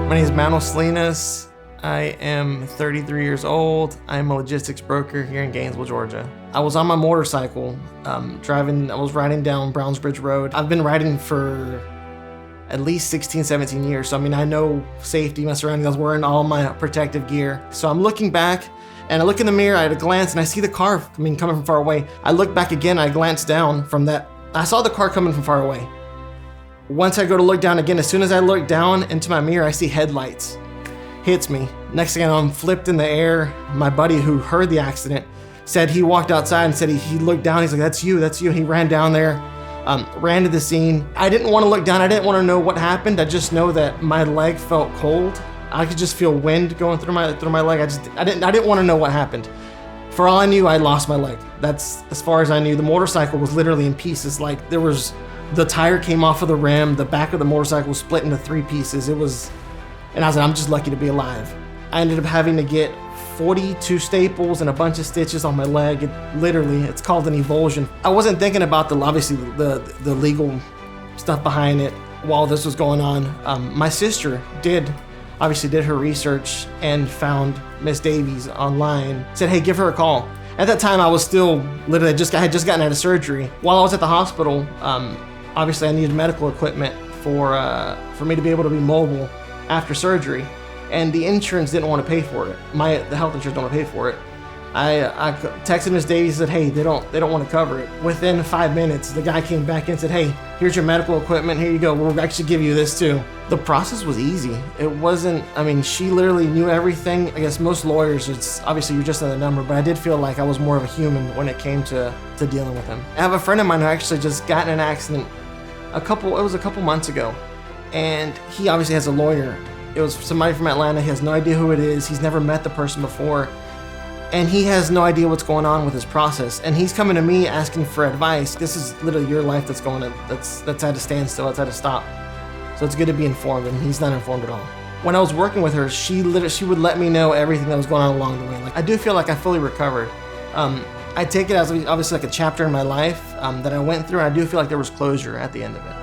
My name is Manuel Salinias. I am 33 years old. I'm a logistics broker here in Gainesville, Georgia. I was on my motorcycle I was riding down Brownsbridge Road. I've been riding for at least 16, 17 years. So, I know safety, my surroundings. I was wearing all my protective gear. So I'm looking back and I look in the mirror, I had a glance and I see the car coming from far away. I look back again, I glance down from that. I saw the car coming from far away. Once I go to look down again, as soon as I look down into my mirror, I see headlights. Hits me. Next thing I know, I'm flipped in the air. My buddy who heard the accident said he walked outside and said he looked down. He's like, that's you. He ran down there, ran to the scene. I didn't want to look down. I didn't want to know what happened. I just know that my leg felt cold. I could just feel wind going through my leg. I didn't want to know what happened. For all I knew, I lost my leg. That's as far as I knew. The motorcycle was literally in pieces. Like the tire came off of the rim. The back of the motorcycle was split into 3 pieces. And I was like, I'm just lucky to be alive. I ended up having to get 42 staples and a bunch of stitches on my leg. It's called an avulsion. I wasn't thinking about the legal stuff behind it while this was going on. My sister did her research and found Miss Davies online. Said, hey, give her a call. At that time, I was still literally I had just gotten out of surgery. While I was at the hospital, obviously I needed medical equipment for me to be able to be mobile after surgery, and the insurance didn't want to pay for it. The health insurance didn't want to pay for it. I texted Miss Davies and said, hey, they don't want to cover it. Within 5 minutes, the guy came back in and said, hey, here's your medical equipment. Here you go. We'll actually give you this too. The process was easy. It wasn't. She literally knew everything. I guess most lawyers, it's obviously you're just another number, but I did feel like I was more of a human when it came to dealing with him. I have a friend of mine who actually just got in an accident a couple months ago. And he obviously has a lawyer. It was somebody from Atlanta. He has no idea who it is. He's never met the person before. And he has no idea what's going on with his process. And he's coming to me asking for advice. This is literally your life that's at a standstill, that's at a stop. So it's good to be informed, and he's not informed at all. When I was working with her, she would let me know everything that was going on along the way. Like, I do feel like I fully recovered. I take it as obviously like a chapter in my life that I went through, and I do feel like there was closure at the end of it.